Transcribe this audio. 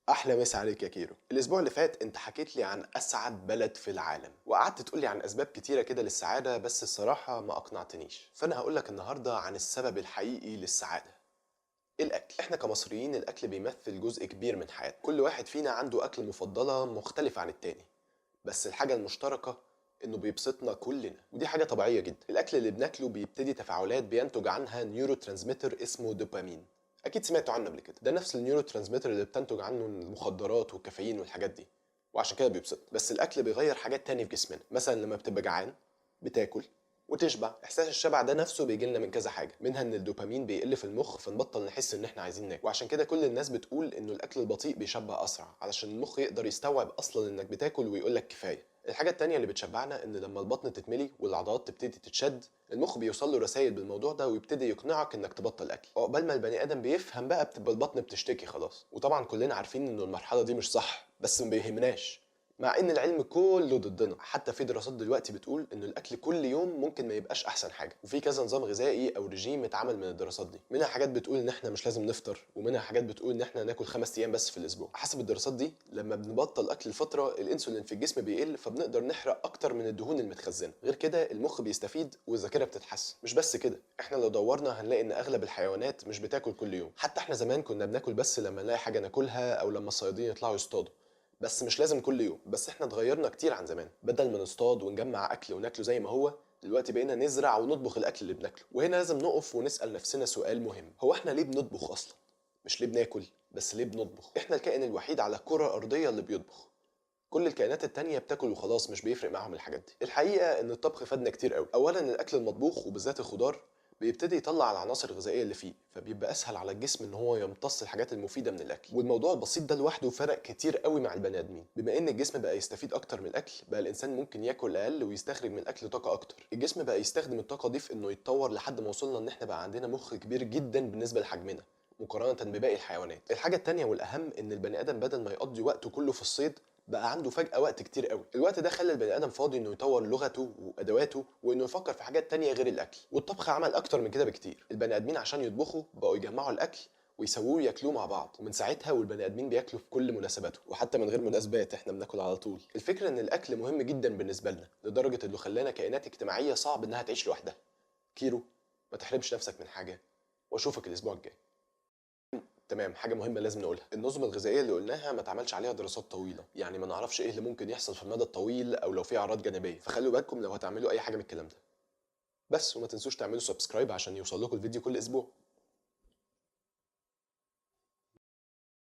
احلى مسا عليك يا كيرو. الاسبوع اللي فات انت حكيت لي عن اسعد بلد في العالم وقعدت تقول لي عن اسباب كتيره كده للسعاده، بس الصراحه ما اقنعتنيش. فانا هقول لك النهارده عن السبب الحقيقي للسعاده: الاكل. احنا كمصريين الاكل بيمثل جزء كبير من حياتنا. كل واحد فينا عنده اكل مفضله مختلف عن التاني، بس الحاجه المشتركه انه بيبسطنا كلنا، ودي حاجه طبيعيه جدا. الاكل اللي بناكله بيبتدي تفاعلات بينتج عنها نيورو ترانسميتر اسمه دوبامين. اكيد سمعتوا عنه قبل كده. ده نفس النيورو ترانسميتر اللي بتنتج عنه المخدرات والكافيين والحاجات دي، وعشان كده بيبسط. بس الاكل بيغير حاجات تانية في جسمنا. مثلا لما بتبقى جعان بتاكل وتشبع. احساس الشبع ده نفسه بيجي لنا من كذا حاجه، منها ان الدوبامين بيقل في المخ فنبطل نحس ان احنا عايزين ناكل. وعشان كده كل الناس بتقول انه الاكل البطيء بيشبع اسرع، علشان المخ يقدر يستوعب اصلا انك بتاكل ويقول لك كفايه. الحاجه التانية اللي بتشبعنا ان لما البطن تتملي والعضلات تبتدي تتشد، المخ بيوصل له رسائل بالموضوع ده ويبتدي يقنعك انك تبطل اكل. عقبال ما البني ادم بيفهم بقى بتبقى البطن بتشتكي خلاص. وطبعا كلنا عارفين انه المرحله دي مش صح، بس ما بيهمناش، مع ان العلم كله ضدنا. حتى في دراسات دلوقتي بتقول ان الاكل كل يوم ممكن ما يبقاش احسن حاجه، وفي كذا نظام غذائي او رجيم اتعمل من الدراسات دي. منها حاجات بتقول ان احنا مش لازم نفطر، ومنها حاجات بتقول ان احنا ناكل 5 ايام بس في الاسبوع. حسب الدراسات دي لما بنبطل اكل لفتره الانسولين في الجسم بيقل، فبنقدر نحرق اكتر من الدهون المتخزنه. غير كده المخ بيستفيد والذاكره بتتحسن. مش بس كده، احنا لو دورنا هنلاقي ان اغلب الحيوانات مش بتاكل كل يوم. حتى احنا زمان كنا بناكل بس لما نلاقي حاجه ناكلها او لما الصيادين يطلعوا يصطادوا، بس مش لازم كل يوم. بس احنا اتغيرنا كتير عن زمان. بدل ما نصطاد ونجمع اكل وناكله زي ما هو، دلوقتي بقينا نزرع ونطبخ الاكل اللي بناكله. وهنا لازم نقف ونسال نفسنا سؤال مهم: هو احنا ليه بنطبخ اصلا؟ مش ليه بناكل بس، ليه بنطبخ؟ احنا الكائن الوحيد على الكره الارضيه اللي بيطبخ. كل الكائنات التانية بتاكل وخلاص، مش بيفرق معاهم الحاجات دي. الحقيقة ان الطبخ فادنا كتير قوي. اولا الاكل المطبوخ وبالذات الخضار بيبتدي يطلع العناصر الغذائيه اللي فيه، فبيبقى اسهل على الجسم ان هو يمتص الحاجات المفيده من الاكل. والموضوع البسيط ده لوحده فرق كتير قوي مع البني ادمين. بما ان الجسم بقى يستفيد اكتر من الاكل، بقى الانسان ممكن ياكل اقل ويستخرج من الاكل طاقه اكتر. الجسم بقى يستخدم الطاقه دي في انه يتطور لحد ما وصلنا ان احنا بقى عندنا مخ كبير جدا بالنسبه لحجمنا مقارنه بباقي الحيوانات. الحاجه التانية والاهم ان البني ادم بدل ما يقضي وقته كله في الصيد، بقى عنده فجأة وقت كتير قوي. الوقت ده خلى البني آدم فاضي إنه يطور لغته وأدواته وإنه يفكر في حاجات تانية غير الأكل. والطبخ عمل أكتر من كده بكتير. البني آدمين عشان يطبخوا بقوا يجمعوا الأكل ويسووه وياكلوه مع بعض، ومن ساعتها والبني آدمين بياكلوا في كل مناسباته، وحتى من غير مناسبات احنا بناكل على طول. الفكرة إن الأكل مهم جدا بالنسبة لنا لدرجة إنه خلانا كائنات اجتماعية صعب إنها تعيش لوحدها. كيرو، ما تحرمش نفسك من حاجة، وأشوفك الأسبوع الجاي. تمام، حاجة مهمة لازم نقولها: النظم الغذائية اللي قلناها ما اتعملش عليها دراسات طويلة، يعني ما نعرفش ايه اللي ممكن يحصل في المدى الطويل او لو في اعراض جانبية، فخلوا بالكم لو هتعملوا اي حاجة من الكلام ده. بس وما تنسوش تعملوا سبسكرايب عشان يوصل لكم الفيديو كل اسبوع.